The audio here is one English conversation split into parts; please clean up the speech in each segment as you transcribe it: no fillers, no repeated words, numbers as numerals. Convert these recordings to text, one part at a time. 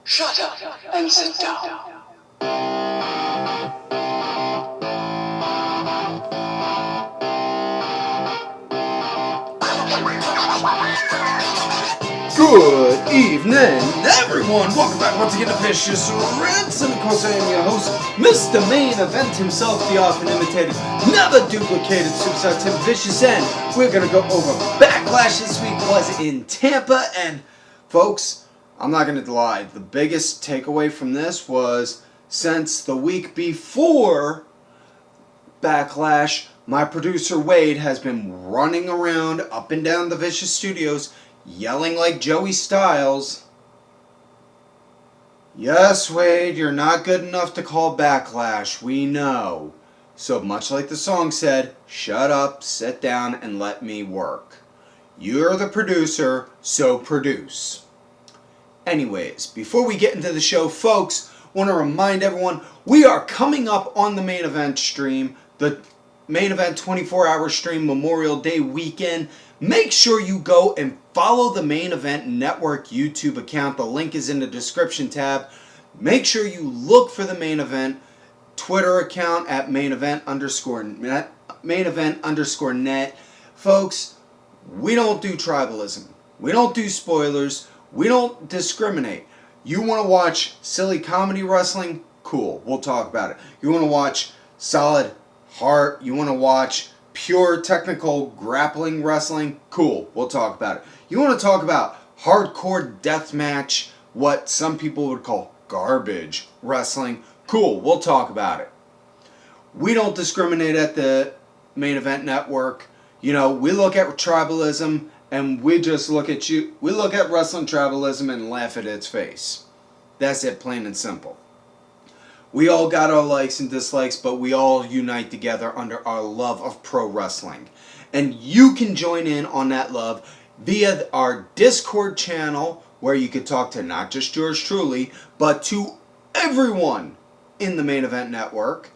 Shut up and sit down. Good evening, everyone. Welcome back once again to Vicious Rinse, and of course I am your host, Mr. Main Event himself, the often imitated, never duplicated superstar Tim Vicious, and we're gonna go over Backlash this week was in Tampa, and folks, I'm not gonna lie, the biggest takeaway from this was since the week before Backlash, my producer Wade has been running around up and down the Vicious Studios yelling like Joey Styles, "Yes, Wade, you're not good enough to call Backlash, we know." So much like the song said, shut up, sit down, and let me work. You're the producer, so produce. Anyways, before we get into the show, folks, I want to remind everyone, we are coming up on the main event stream, the main event 24-hour stream Memorial Day weekend. Make sure you go and follow the Main Event Network YouTube account. The link is in the description tab. Make sure you look for the Main Event Twitter account at main event underscore net. Folks, we don't do tribalism. We don't do spoilers. We don't discriminate. You want to watch silly comedy wrestling? Cool, we'll talk about it. You want to watch solid heart? You want to watch pure technical grappling wrestling? Cool, we'll talk about it. You want to talk about hardcore deathmatch, what some people would call garbage wrestling? Cool, we'll talk about it. We don't discriminate at the Main Event Network. You know, we look at tribalism and we just look at you. We look at wrestling tribalism and laugh at its face. That's it, plain and simple. We all got our likes and dislikes, but we all unite together under our love of pro wrestling. And you can join in on that love via our Discord channel, where you can talk to not just yours truly, but to everyone in the Main Event Network,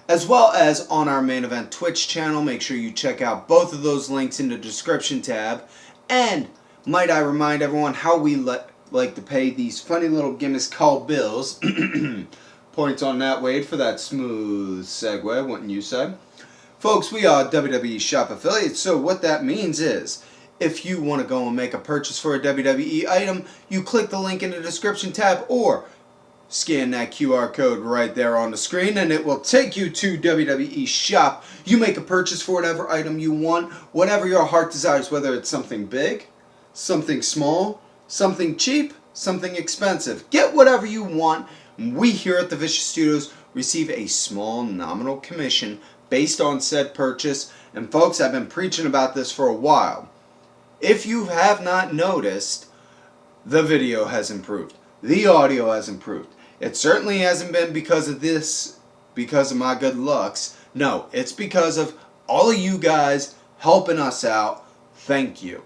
as well as on our Main Event Twitch channel. Make sure you check out both of those links in the description tab. And might I remind everyone how we like to pay these funny little gimmicks called bills. Points on that, Wade, for that smooth segue, wouldn't you say? Folks, we are WWE Shop affiliates, so what that means is, if you want to go and make a purchase for a WWE item, you click the link in the description tab, or scan that QR code right there on the screen, and it will take you to WWE Shop. You make a purchase for whatever item you want, whatever your heart desires, whether it's something big, something small, something cheap, something expensive. Get whatever you want. We here at the Vicious Studios receive a small nominal commission based on said purchase. And folks, I've been preaching about this for a while. If you have not noticed, the video has improved. The audio has improved. It certainly hasn't been because of this, because of my good looks. No, it's because of all of you guys helping us out. Thank you.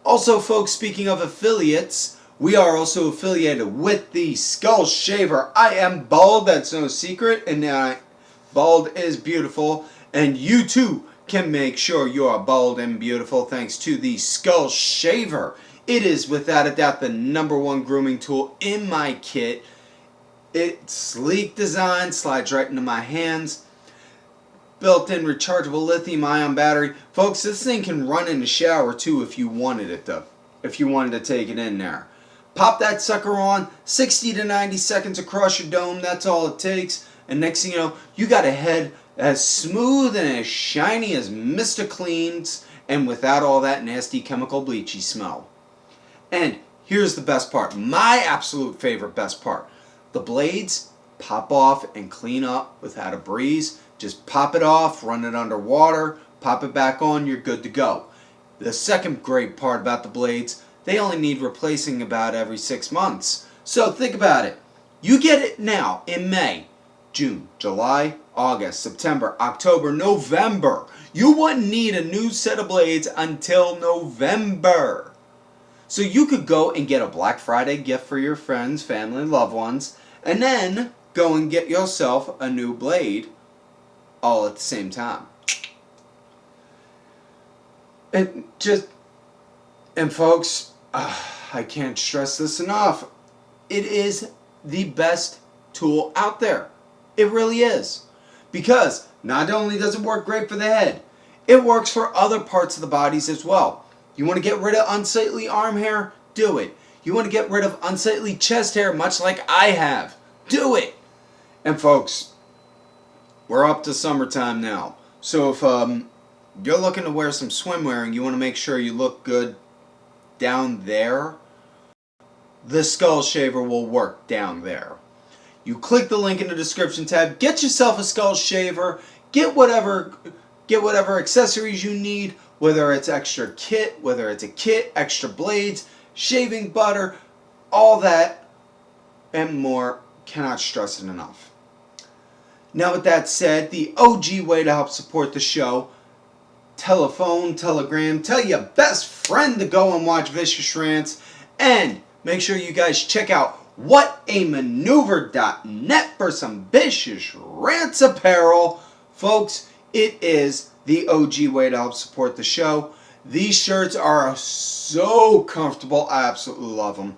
Also, folks, speaking of affiliates, we are also affiliated with the Skull Shaver. I am bald, that's no secret, and bald is beautiful. And you too can make sure you are bald and beautiful thanks to the Skull Shaver. It is without a doubt the #1 grooming tool in my kit. It's sleek design, slides right into my hands. Built-in rechargeable lithium-ion battery. Folks, this thing can run in the shower too if you wanted it to. If you wanted to take it in there. Pop that sucker on, 60 to 90 seconds across your dome, that's all it takes. And next thing you know, you got a head as smooth and as shiny as Mr. Clean's, and without all that nasty chemical bleachy smell. And here's the best part, my absolute favorite best part. The blades pop off and clean up without a breeze. Just pop it off, run it under water, pop it back on, you're good to go. The second great part about the blades, they only need replacing about every 6 months. So think about it. You get it now in May, June, July, August, September, October, November. You wouldn't need a new set of blades until November. So you could go and get a Black Friday gift for your friends, family, loved ones, and then go and get yourself a new blade all at the same time. And folks, I can't stress this enough. it is the best tool out there. It really is. Because not only does it work great for the head, it works for other parts of the bodies as well. You want to get rid of unsightly arm hair? Do it. You want to get rid of unsightly chest hair, much like I have? Do it. And folks, we're up to summertime now. So if you're looking to wear some swimwear and you want to make sure you look good down there, the skull shaver will work down there. You click the link in the description tab, get yourself a skull shaver, get whatever accessories you need, whether it's extra kit, whether it's a kit, extra blades, shaving butter, all that and more. Cannot stress it enough. Now with that said, the OG way to help support the show, telephone, telegram, tell your best friend to go and watch Vicious Rants, and make sure you guys check out whatamaneuver.net for some Vicious Rants apparel. Folks, it is the OG way to help support the show. These shirts are so comfortable. I absolutely love them.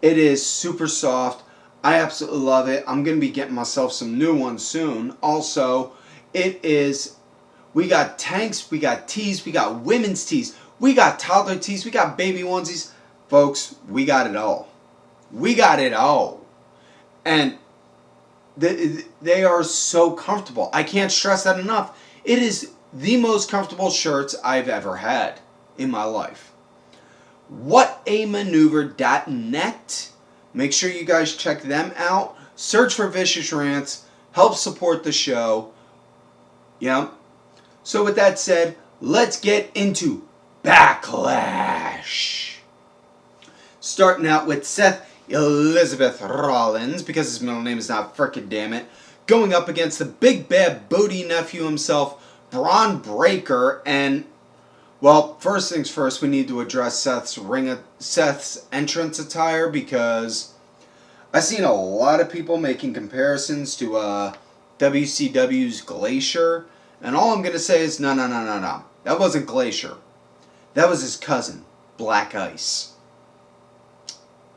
It is super soft. I absolutely love it. I'm going to be getting myself some new ones soon. Also, we got tanks, we got tees, we got women's tees, we got toddler tees, we got baby onesies. Folks, we got it all. We got it all. And they are so comfortable. I can't stress that enough. It is the most comfortable shirts I've ever had in my life. Whatamaneuver.net. Make sure you guys check them out. Search for Vicious Rants. Help support the show. Yeah. So with that said, let's get into Backlash. Starting out with Seth Elizabeth Rollins, because his middle name is not frickin' damn it, going up against the big bad booty nephew himself, Bron Breakker. And, well, first things first, we need to address Seth's entrance attire, because I've seen a lot of people making comparisons to WCW's Glacier, and all I'm going to say is no. That wasn't Glacier. That was his cousin, Black Ice.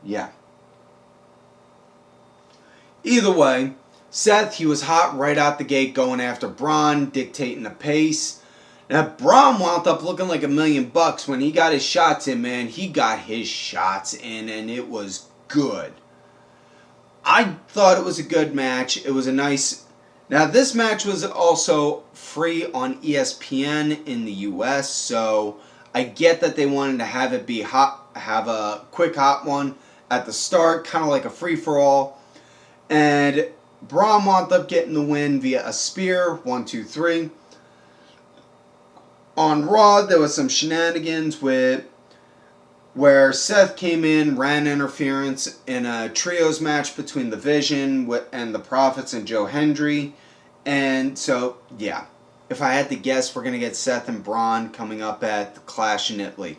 Yeah. Either way, Seth, he was hot right out the gate going after Bron, dictating the pace. Now, Bron wound up looking like $1,000,000 when he got his shots in, man. He got his shots in, and it was good. I thought it was a good match. It was a nice... Now, this match was also free on ESPN in the U.S., so I get that they wanted to have it be hot, have a quick hot one at the start, kind of like a free-for-all. And Bron wound up getting the win via a spear, 1, 2, 3. On Raw, there was some shenanigans where Seth came in, ran interference in a trios match between the Vision and the Prophets and Joe Hendry. And so, yeah, if I had to guess, we're going to get Seth and Bron coming up at the Clash in Italy.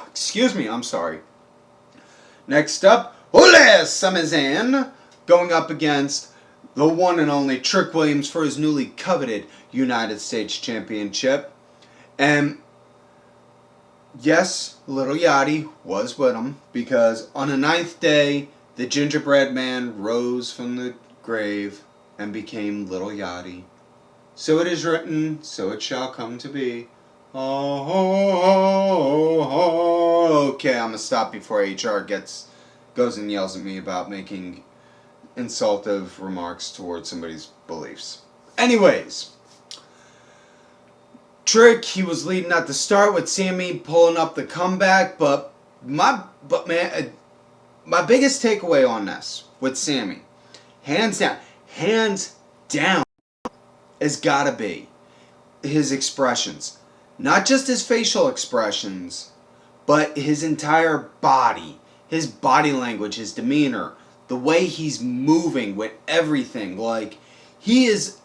Excuse me, I'm sorry. Next up, Ole Samizan going up against the one and only Trick Williams for his newly coveted United States Championship. And yes, Little Yachty was with him, because on the 9th day, the gingerbread man rose from the grave and became Little Yachty. So it is written, so it shall come to be. Oh. Okay, I'm going to stop before HR goes and yells at me about making insultive remarks towards somebody's beliefs. Anyways, Trick, he was leading at the start with Sami pulling up the comeback, but my biggest takeaway on this with Sami, hands down, has got to be his expressions. Not just his facial expressions, but his entire body, his body language, his demeanor, the way he's moving with everything. Like, he is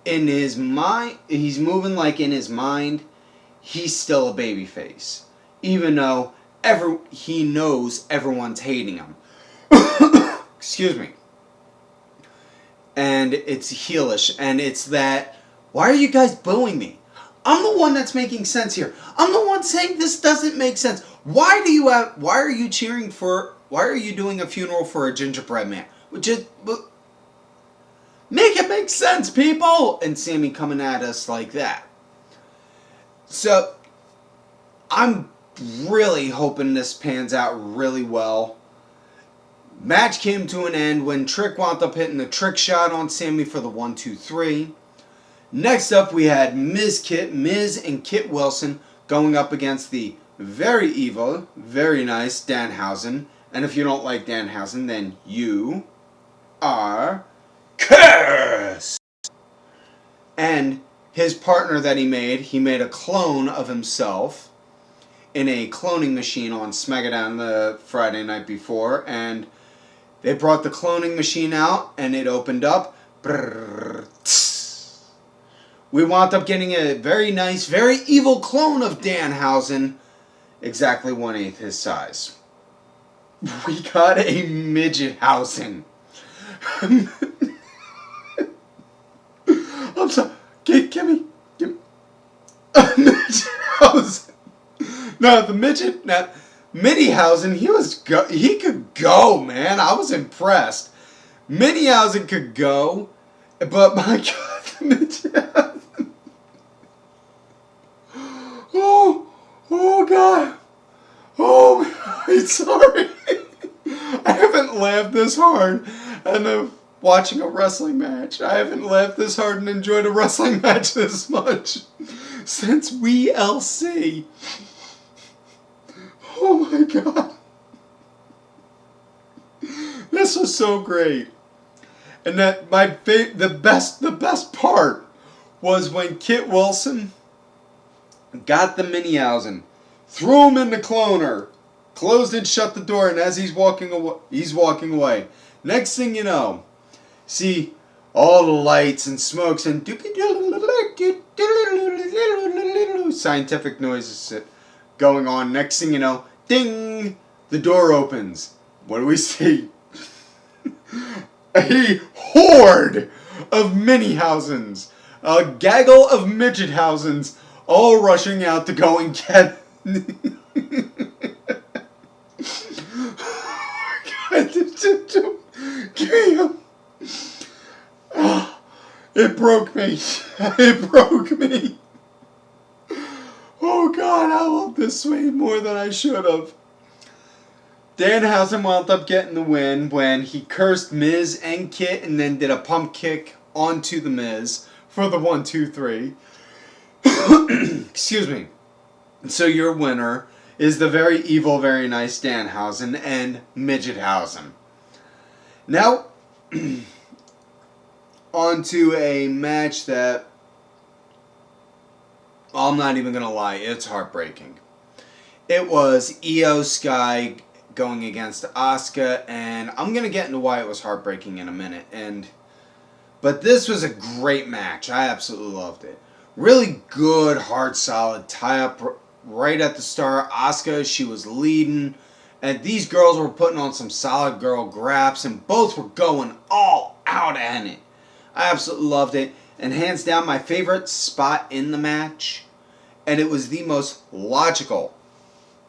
in his mind, he's moving like in his mind, he's still a babyface. Even though he knows everyone's hating him. Excuse me. And it's heelish, and it's that, why are you guys booing me? I'm the one that's making sense here. I'm the one saying this doesn't make sense. Why are you cheering for Why are you doing a funeral for a gingerbread man? Just make it make sense, people! And Sami coming at us like that. So, I'm really hoping this pans out really well. Match came to an end when Trick wound up hitting the trick shot on Sami for the 1-2-3. Next up, we had Miz and Kit Wilson going up against the very evil, very nice Danhausen. And if you don't like Danhausen, then you are cursed. And his partner that he made a clone of himself in a cloning machine on SmackDown the Friday night before. And they brought the cloning machine out, and it opened up. We wound up getting a very nice, very evil clone of Danhausen, exactly 1/8 his size. We got a Midgethausen. I'm sorry. Give me. Midgethausen. No, the midget. Now, Minihausen, he could go, man. I was impressed. Minihausen could go, but my God, the Midgethausen. Oh God. Oh, I'm sorry. I haven't laughed this hard and watching a wrestling match. I haven't laughed this hard and enjoyed a wrestling match this much since WeLC. Oh my God. This was so great. And that the best part was when Kit Wilson got the Minihausen, threw him in the cloner, closed and shut the door, and as he's walking away. Next thing you know, see all the lights and smokes and scientific noises going on. Next thing you know, ding, the door opens. What do we see? A horde of Minihausens, a gaggle of Midgethausens, all rushing out to go and get. It broke me. It broke me. Oh God, I love this way more than I should have. Danhausen wound up getting the win when he cursed Miz and Kit and then did a pump kick onto the Miz for the 1-2-3. Excuse me. So your winner is the very evil, very nice Danhausen and Midgethausen. Now, on to a match that I'm not even going to lie, it's heartbreaking. It was Iyo Sky going against Asuka, and I'm going to get into why it was heartbreaking in a minute. But this was a great match. I absolutely loved it. Really good, hard, solid tie-up right at the start. Asuka, she was leading, and these girls were putting on some solid girl graps, and both were going all out at it. I absolutely loved it, and hands down my favorite spot in the match, and it was the most logical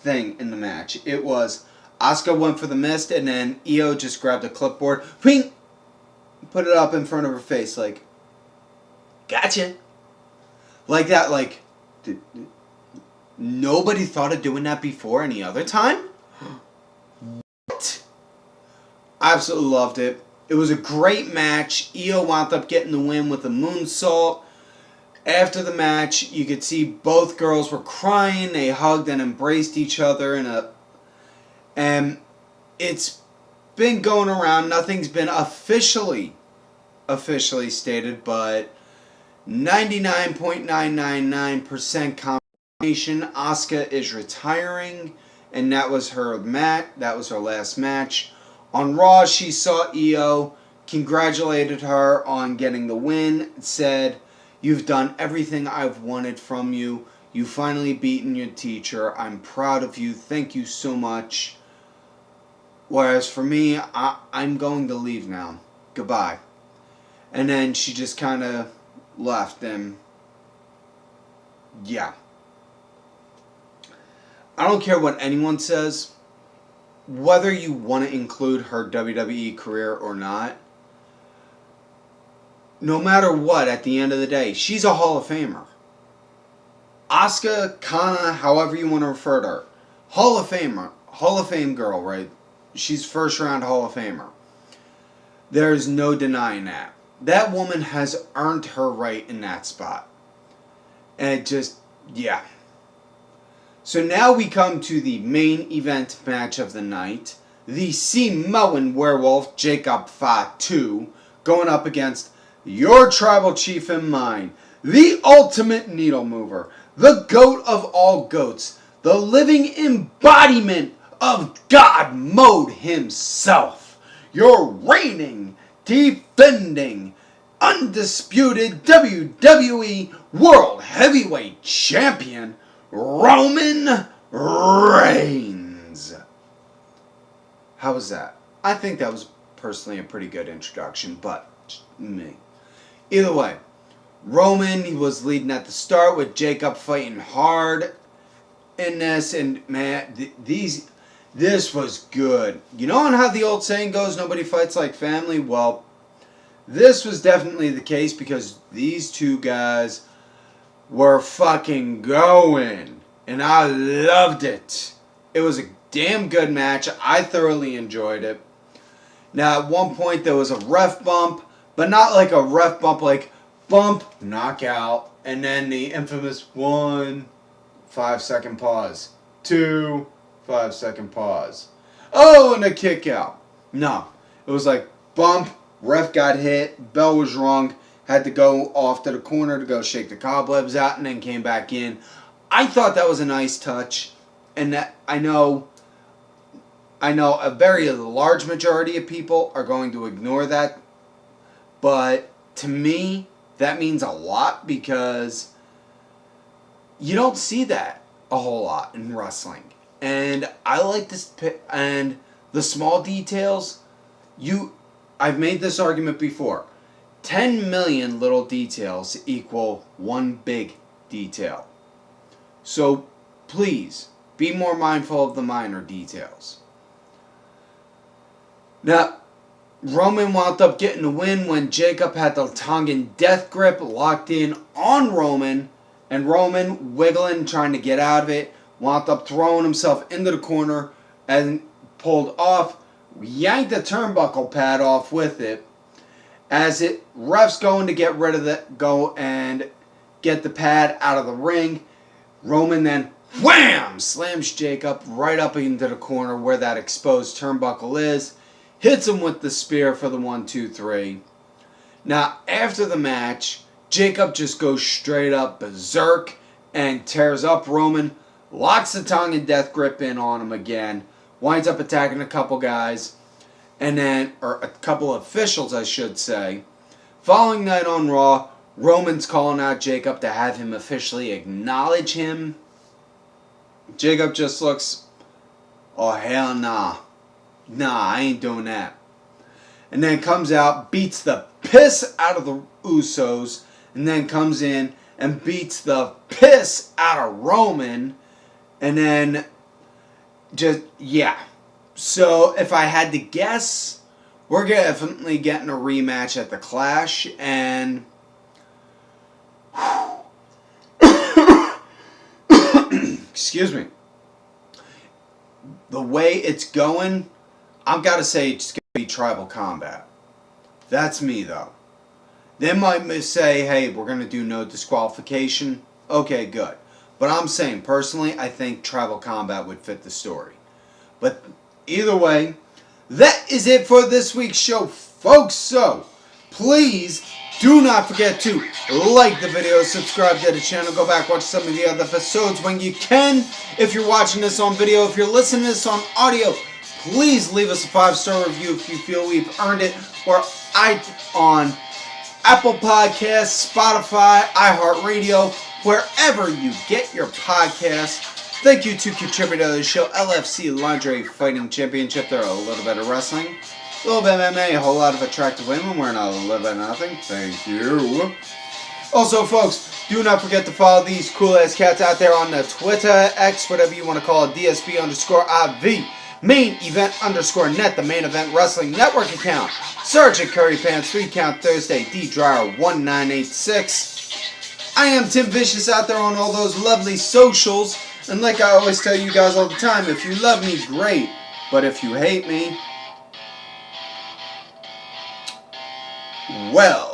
thing in the match. It was Asuka went for the mist, and then Iyo just grabbed a clipboard, ping, put it up in front of her face, like, gotcha. Like that, like, nobody thought of doing that before any other time? What? I absolutely loved it. It was a great match. Iyo wound up getting the win with a moonsault. After the match, you could see both girls were crying. They hugged and embraced each other and it's been going around. Nothing's been officially stated, but 99.999% confirmation Asuka is retiring, and that was her last match. On Raw, she saw Iyo, congratulated her on getting the win, said, "You've done everything I've wanted from you. You've finally beaten your teacher. I'm proud of you. Thank you so much. Whereas for me, I'm going to leave now. Goodbye." And then she just kind of left, and yeah. I don't care what anyone says. whether you want to include her WWE career or not, no matter what, at the end of the day, she's a Hall of Famer. Asuka, Kana, however you want to refer to her, Hall of Famer, Hall of Fame girl, right? She's first round Hall of Famer. There's no denying that. That woman has earned her right in that spot. And it just, yeah. So now we come to the main event match of the night. The Samoan werewolf, Jacob Fatu, going up against your tribal chief and mine, the ultimate needle mover, the goat of all goats, the living embodiment of God Mode himself, your reigning, defending, undisputed WWE World Heavyweight Champion, Roman Reigns. How was that? I think that was personally a pretty good introduction, but me. Either way, Roman, he was leading at the start with Jacob fighting hard in this, and man, this was good. You know how the old saying goes, nobody fights like family? Well, this was definitely the case because these two guys were fucking going, and I loved it. It was a damn good match. I thoroughly enjoyed it. Now, at one point, there was a ref bump, but not like a ref bump, like bump, knockout, and then the infamous 1 5-second pause, 2 5-second pause. Oh, and a kick out. No, it was like bump, ref got hit, bell was rung, had to go off to the corner to go shake the cobwebs out, and then came back in. I thought that was a nice touch, and that I know a very large majority of people are going to ignore that, but to me, that means a lot because you don't see that a whole lot in wrestling. And I like this, and the small details, I've made this argument before. 10 million little details equal one big detail. So please, be more mindful of the minor details. Now, Roman wound up getting the win when Jacob had the Tongan death grip locked in on Roman, and Roman, wiggling, trying to get out of it, wound up throwing himself into the corner and pulled off, yanked the turnbuckle pad off with it. As ref's going to get rid of that, go and get the pad out of the ring, Roman then wham! Slams Jacob right up into the corner where that exposed turnbuckle is. Hits him with the spear for the 1, 2, 3. Now, after the match, Jacob just goes straight up berserk and tears up Roman, locks the Tongan death grip in on him again, winds up attacking a couple guys, or a couple officials, I should say. Following night on Raw, Roman's calling out Jacob to have him officially acknowledge him. Jacob just looks, oh hell nah. Nah, I ain't doing that. And then comes out, beats the piss out of the Usos, and then comes in and beats the piss out of Roman, and then just, yeah. So, if I had to guess, we're definitely getting a rematch at the Clash, and excuse me. The way it's going, I've got to say it's going to be tribal combat. That's me, though. They might say, hey, we're going to do no disqualification. Okay, good. But I'm saying, personally, I think tribal combat would fit the story. But either way, that is it for this week's show, folks. So, please do not forget to like the video, subscribe to the channel, go back, watch some of the other episodes when you can. If you're watching this on video, if you're listening to this on audio, please leave us a 5-star review if you feel we've earned it, or on Apple Podcasts, Spotify, iHeartRadio, wherever you get your podcasts. Thank you to contributor to the show, LFC Lingerie Fighting Championship. They're a little bit of wrestling, a little bit of MMA, a whole lot of attractive women wearing a little bit of nothing. Thank you. Also, folks, do not forget to follow these cool-ass cats out there on the Twitter, X, whatever you want to call it, DSB_IV. Main Event _net, the Main Event Wrestling Network account. Sergeant Curry Pants 3 Count Thursday, D Dryer 1986. I am Tim Vicious out there on all those lovely socials. And like I always tell you guys all the time, if you love me, great. But if you hate me, well.